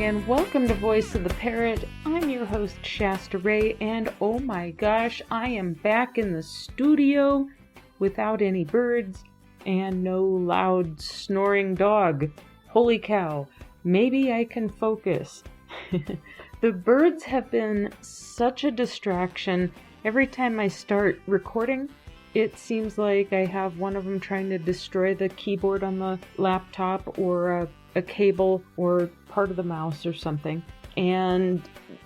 morning and welcome to Voice of the Parrot. I'm your host Shasta Ray, and oh my gosh, I am back in the studio without any birds and no loud snoring dog. Holy cow, maybe I can focus. The birds have been such a distraction. Every time I start recording, it seems like I have one of them trying to destroy the keyboard on the laptop or a cable or part of the mouse or something. And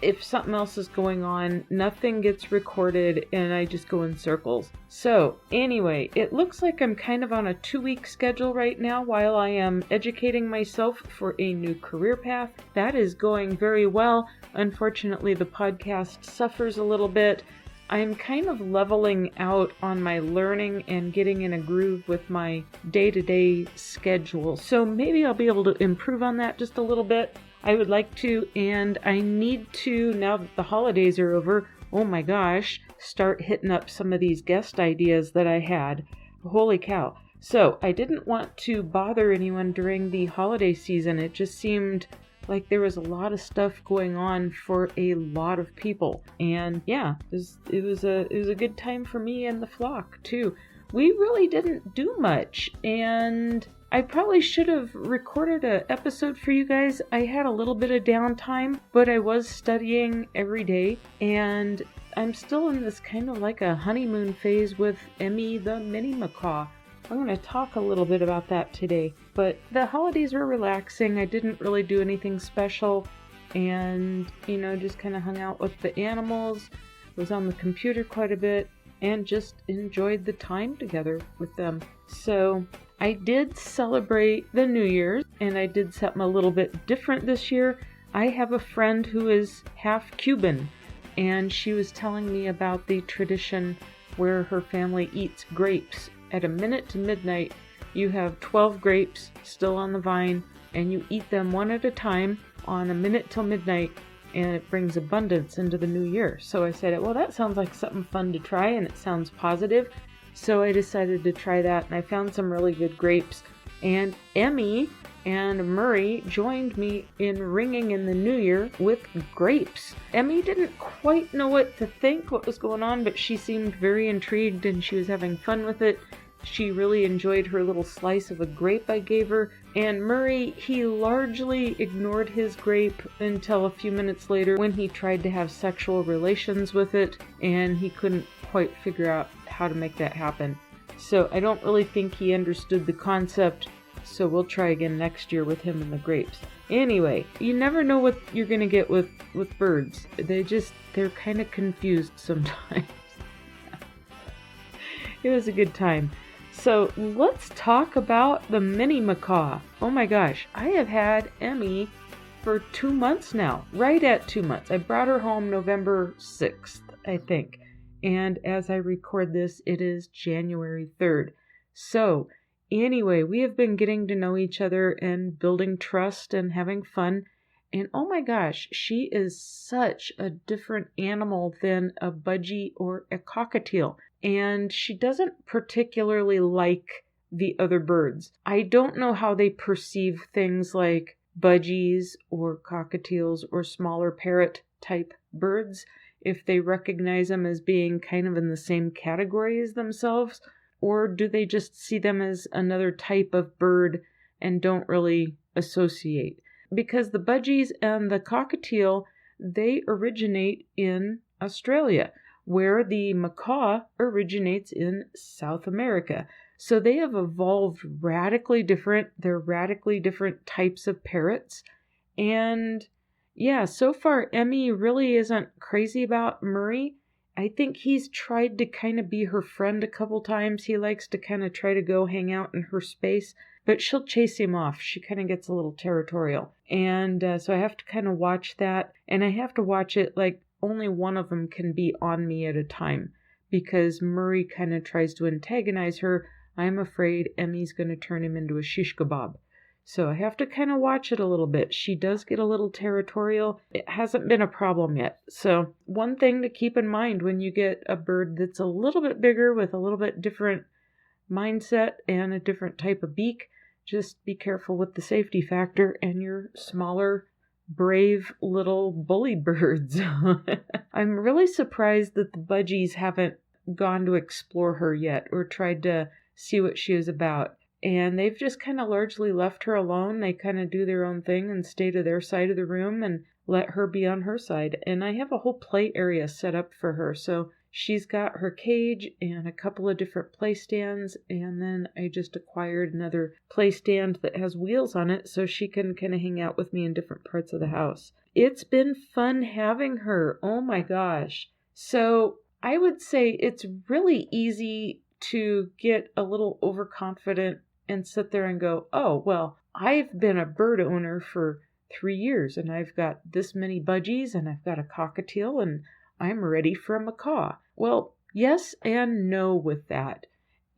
if something else is going on, nothing gets recorded and I just go in circles. So anyway, it looks like I'm kind of on a 2-week schedule right now while I am educating myself for a new career path. That is going very well. Unfortunately, the podcast suffers a little bit. I'm kind of leveling out on my learning and getting in a groove with my day-to-day schedule. So maybe I'll be able to improve on that just a little bit. I would like to, and I need to, now that the holidays are over, oh my gosh, start hitting up some of these guest ideas that I had. Holy cow. So I didn't want to bother anyone during the holiday season. It just seemed like there was a lot of stuff going on for a lot of people. And yeah, it was a good time for me and the flock too. We really didn't do much, and I probably should have recorded an episode for you guys. I had a little bit of downtime, but I was studying every day, and I'm still in this kind of like a honeymoon phase with Emmy the mini macaw. I'm going to talk a little bit about that today, but the holidays were relaxing. I didn't really do anything special and, just kind of hung out with the animals, was on the computer quite a bit, and just enjoyed the time together with them. So I did celebrate the New Year's, and I did something a little bit different this year. I have a friend who is half Cuban, and she was telling me about the tradition where her family eats grapes. At a minute to midnight, you have 12 grapes still on the vine, and you eat them one at a time on a minute till midnight, and it brings abundance into the new year. So I said, well, that sounds like something fun to try, and it sounds positive. So I decided to try that, and I found some really good grapes. And Emmy and Murray joined me in ringing in the new year with grapes. Emmy didn't quite know what to think, what was going on, but she seemed very intrigued, and she was having fun with it. She really enjoyed her little slice of a grape I gave her. And Murray, he largely ignored his grape until a few minutes later when he tried to have sexual relations with it, and he couldn't quite figure out how to make that happen. So I don't really think he understood the concept, so we'll try again next year with him and the grapes. Anyway, you never know what you're going to get with birds. They're kind of confused sometimes. It was a good time. So let's talk about the mini macaw. Oh my gosh, I have had Emmy for 2 months now, right at 2 months. I brought her home November 6th, I think. And as I record this, it is January 3rd. So anyway, we have been getting to know each other and building trust and having fun. And oh my gosh, she is such a different animal than a budgie or a cockatiel. And she doesn't particularly like the other birds. I don't know how they perceive things like budgies or cockatiels or smaller parrot type birds, if they recognize them as being kind of in the same category as themselves, or do they just see them as another type of bird and don't really associate? Because the budgies and the cockatiel, they originate in Australia, where the macaw originates in South America. So they have evolved radically different. They're radically different types of parrots. And yeah, so far Emmy really isn't crazy about Murray. I think he's tried to kind of be her friend a couple times. He likes to kind of try to go hang out in her space, but she'll chase him off. She kind of gets a little territorial. And so I have to kind of watch that. And I have to watch it like only one of them can be on me at a time, because Murray kind of tries to antagonize her. I'm afraid Emmy's going to turn him into a shish kebab. So I have to kind of watch it a little bit. She does get a little territorial. It hasn't been a problem yet. So one thing to keep in mind when you get a bird that's a little bit bigger with a little bit different mindset and a different type of beak, just be careful with the safety factor and your smaller brave little bully birds. I'm really surprised that the budgies haven't gone to explore her yet or tried to see what she is about. And they've just kind of largely left her alone. They kind of do their own thing and stay to their side of the room and let her be on her side. And I have a whole play area set up for her. So she's got her cage and a couple of different play stands. And then I just acquired another play stand that has wheels on it so she can kind of hang out with me in different parts of the house. It's been fun having her. Oh my gosh. So I would say it's really easy to get a little overconfident and sit there and go, oh, well, I've been a bird owner for 3 years and I've got this many budgies and I've got a cockatiel and I'm ready for a macaw. Well, yes and no with that.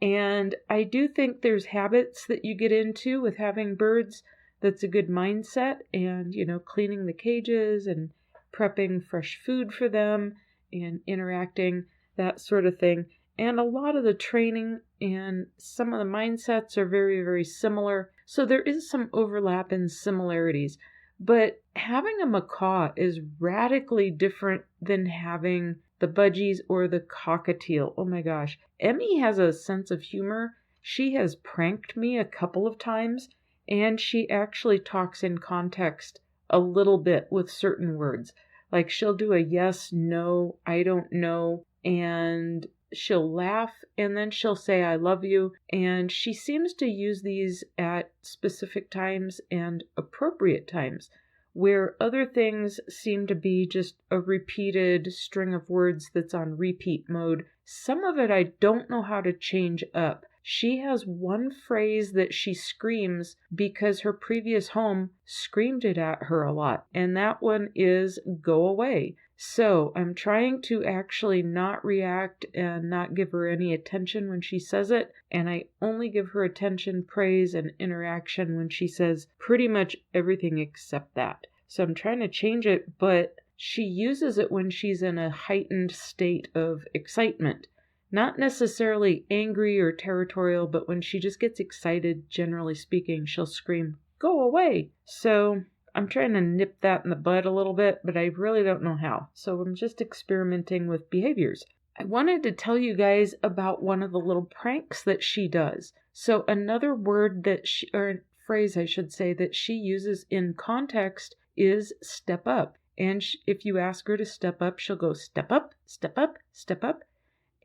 And I do think there's habits that you get into with having birds that's a good mindset, and, cleaning the cages and prepping fresh food for them and interacting, that sort of thing. And a lot of the training and some of the mindsets are very, very similar. So there is some overlap and similarities. But having a macaw is radically different than having the budgies or the cockatiel. Oh my gosh. Emmy has a sense of humor. She has pranked me a couple of times, and she actually talks in context a little bit with certain words. Like she'll do a yes, no, I don't know, and she'll laugh, and then she'll say, I love you. And she seems to use these at specific times and appropriate times, where other things seem to be just a repeated string of words that's on repeat mode. Some of it I don't know how to change up. She has one phrase that she screams because her previous home screamed it at her a lot, and that one is go away. So I'm trying to actually not react and not give her any attention when she says it, and I only give her attention, praise, and interaction when she says pretty much everything except that. So I'm trying to change it, but she uses it when she's in a heightened state of excitement. Not necessarily angry or territorial, but when she just gets excited, generally speaking, she'll scream, go away. So I'm trying to nip that in the bud a little bit, but I really don't know how. So I'm just experimenting with behaviors. I wanted to tell you guys about one of the little pranks that she does. So another word or phrase I should say, that she uses in context is step up. And if you ask her to step up, she'll go step up, step up, step up.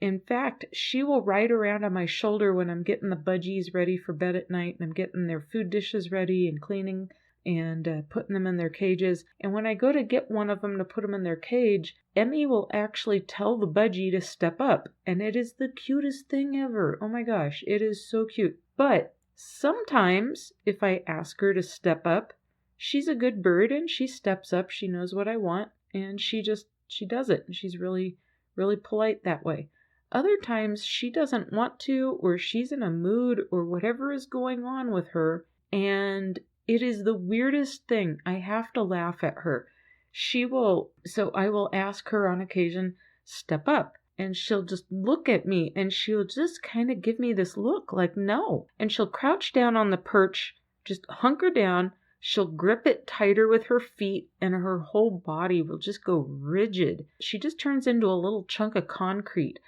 In fact, she will ride around on my shoulder when I'm getting the budgies ready for bed at night and I'm getting their food dishes ready and cleaning and putting them in their cages. And when I go to get one of them to put them in their cage, Emmy will actually tell the budgie to step up. And it is the cutest thing ever. Oh my gosh, it is so cute. But sometimes if I ask her to step up, she's a good bird and she steps up. She knows what I want and she does it. And she's really, really polite that way. Other times she doesn't want to, or she's in a mood, or whatever is going on with her, and it is the weirdest thing. I have to laugh at her. So I will ask her on occasion, step up, and she'll just look at me, and she'll just kind of give me this look like no, and she'll crouch down on the perch, just hunker down. She'll grip it tighter with her feet, and her whole body will just go rigid. She just turns into a little chunk of concrete.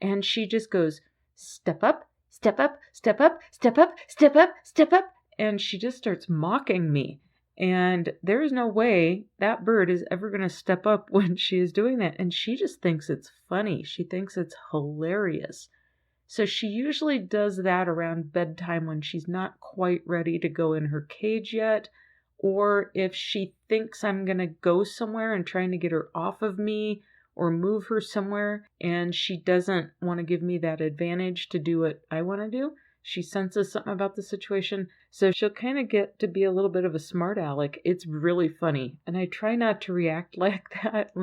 And she just goes, step up, step up, step up, step up, step up, step up. And she just starts mocking me. And there's no way that bird is ever going to step up when she is doing that. And she just thinks it's funny. She thinks it's hilarious. So she usually does that around bedtime when she's not quite ready to go in her cage yet. Or if she thinks I'm going to go somewhere and trying to get her off of me, or move her somewhere, and she doesn't want to give me that advantage to do what I want to do. She senses something about the situation, so she'll kind of get to be a little bit of a smart aleck. It's really funny, and I try not to react like that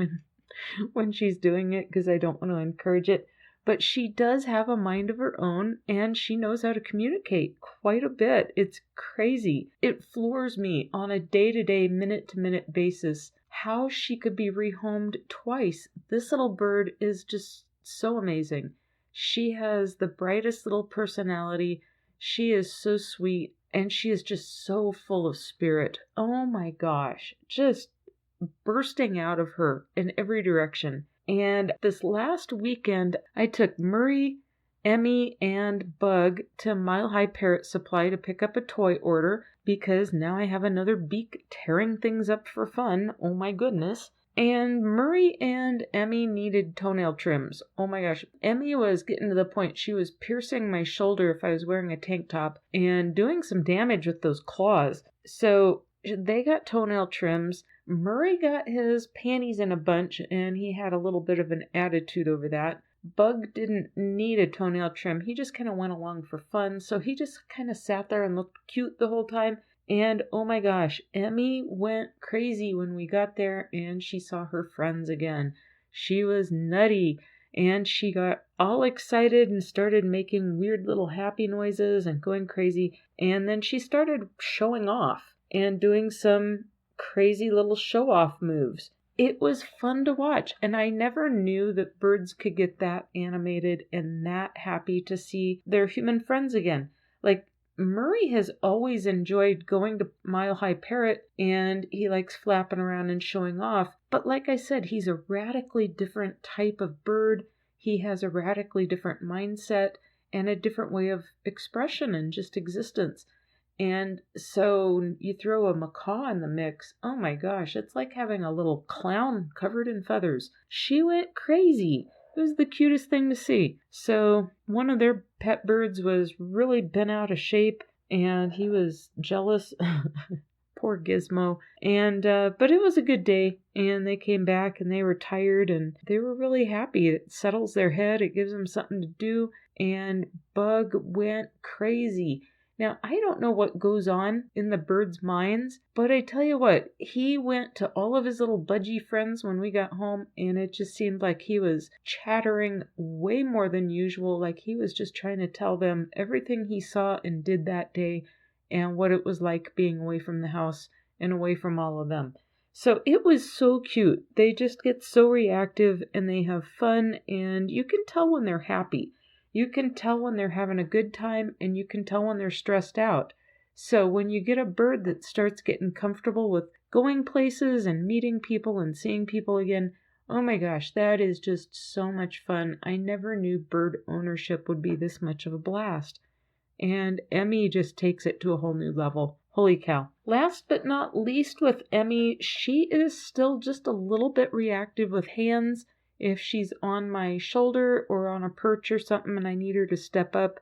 when she's doing it because I don't want to encourage it. But she does have a mind of her own, and she knows how to communicate quite a bit. It's crazy. It floors me on a day-to-day, minute-to-minute basis how she could be rehomed twice. This little bird is just so amazing. She has the brightest little personality. She is so sweet. and she is just so full of spirit. Oh my gosh, just bursting out of her in every direction. And this last weekend, I took Murray, Emmy, and Bug to Mile High Parrot Supply to pick up a toy order because now I have another beak tearing things up for fun. Oh my goodness. And Murray and Emmy needed toenail trims. Oh my gosh. Emmy was getting to the point she was piercing my shoulder if I was wearing a tank top and doing some damage with those claws. So they got toenail trims. Murray got his panties in a bunch, and he had a little bit of an attitude over that. Bug didn't need a toenail trim. He just kind of went along for fun, so he just kind of sat there and looked cute the whole time. And oh my gosh, Emmy went crazy when we got there and she saw her friends again. She was nutty, and she got all excited and started making weird little happy noises and going crazy. And then she started showing off and doing some crazy little show-off moves. It was fun to watch, and I never knew that birds could get that animated and that happy to see their human friends again. Like, Murray has always enjoyed going to Mile High Parrot, and he likes flapping around and showing off. But like I said, he's a radically different type of bird. He has a radically different mindset and a different way of expression and just existence. And so you throw a macaw in the mix, oh my gosh, it's like having a little clown covered in feathers. She went crazy. It was the cutest thing to see. So one of their pet birds was really bent out of shape, and he was jealous. Poor Gizmo. And but it was a good day, and they came back and they were tired and they were really happy. It settles their head, it gives them something to do, and Bug went crazy. Now, I don't know what goes on in the birds' minds, but I tell you what, he went to all of his little budgie friends when we got home, and it just seemed like he was chattering way more than usual, like he was just trying to tell them everything he saw and did that day and what it was like being away from the house and away from all of them. So it was so cute. They just get so reactive and they have fun, and you can tell when they're happy. You can tell when they're having a good time, and you can tell when they're stressed out. So when you get a bird that starts getting comfortable with going places and meeting people and seeing people again, oh my gosh, that is just so much fun. I never knew bird ownership would be this much of a blast. And Emmy just takes it to a whole new level. Holy cow. Last but not least with Emmy, she is still just a little bit reactive with hands. If she's on my shoulder or on a perch or something and I need her to step up,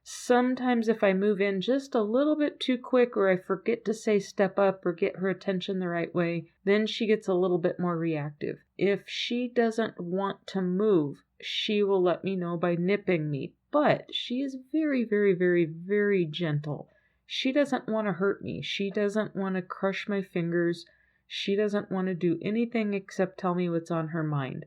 sometimes if I move in just a little bit too quick or I forget to say step up or get her attention the right way, then she gets a little bit more reactive. If she doesn't want to move, she will let me know by nipping me, but she is very, very, very, very gentle. She doesn't want to hurt me. She doesn't want to crush my fingers. She doesn't want to do anything except tell me what's on her mind.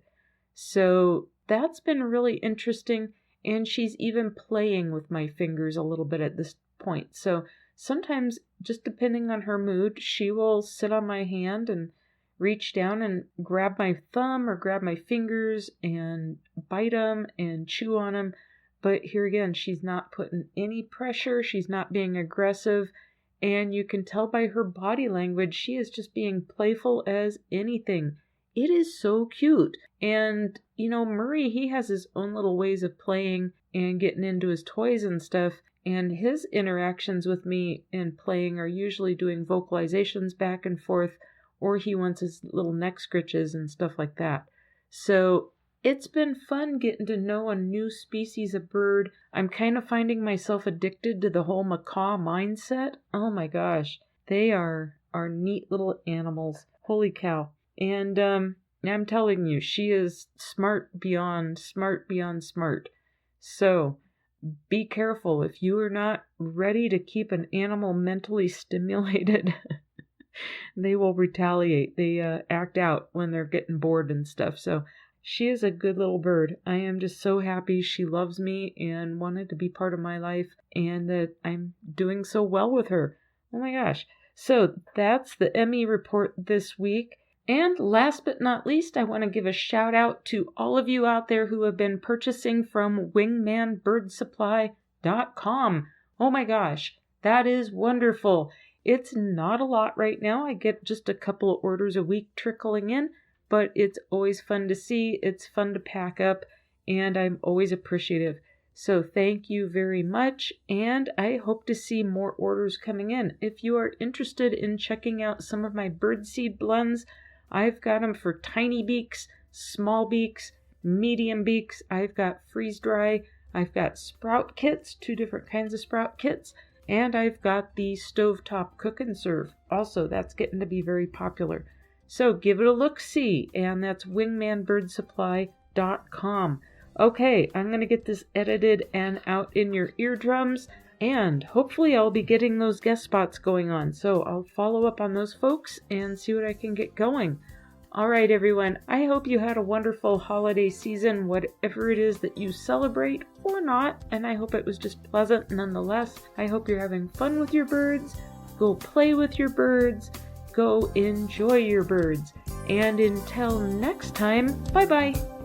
So that's been really interesting, and she's even playing with my fingers a little bit at this point. So sometimes, just depending on her mood, she will sit on my hand and reach down and grab my thumb or grab my fingers and bite them and chew on them. But here again, she's not putting any pressure. She's not being aggressive. And you can tell by her body language, she is just being playful as anything. It is so cute. And, you know, Murray, he has his own little ways of playing and getting into his toys and stuff. And his interactions with me and playing are usually doing vocalizations back and forth, or he wants his little neck scritches and stuff like that. So it's been fun getting to know a new species of bird. I'm kind of finding myself addicted to the whole macaw mindset. Oh my gosh. They are neat little animals. Holy cow. And I'm telling you, she is smart beyond smart. So be careful. If you are not ready to keep an animal mentally stimulated, they will retaliate. They act out when they're getting bored and stuff. So she is a good little bird. I am just so happy she loves me and wanted to be part of my life, and that I'm doing so well with her. Oh my gosh. So that's the Emmy Report this week. And last but not least, I want to give a shout out to all of you out there who have been purchasing from wingmanbirdsupply.com. Oh my gosh, That is wonderful. It's not a lot right now. I get just a couple of orders a week trickling in, but it's always fun to see. It's fun to pack up, and I'm always appreciative. So thank you very much, and I hope to see more orders coming in. If you are interested in checking out some of my birdseed blends, I've got them for tiny beaks, small beaks, medium beaks. I've got freeze dry. I've got sprout kits, 2 different kinds of sprout kits, and I've got the stovetop cook and serve. Also, that's getting to be very popular. So give it a look-see, and that's wingmanbirdsupply.com. Okay, I'm going to get this edited and out in your eardrums, and hopefully I'll be getting those guest spots going on. So I'll follow up on those folks and see what I can get going. All right, everyone, I hope you had a wonderful holiday season, whatever it is that you celebrate or not, and I hope it was just pleasant nonetheless. I hope you're having fun with your birds. Go play with your birds. Go enjoy your birds. And until next time, bye-bye.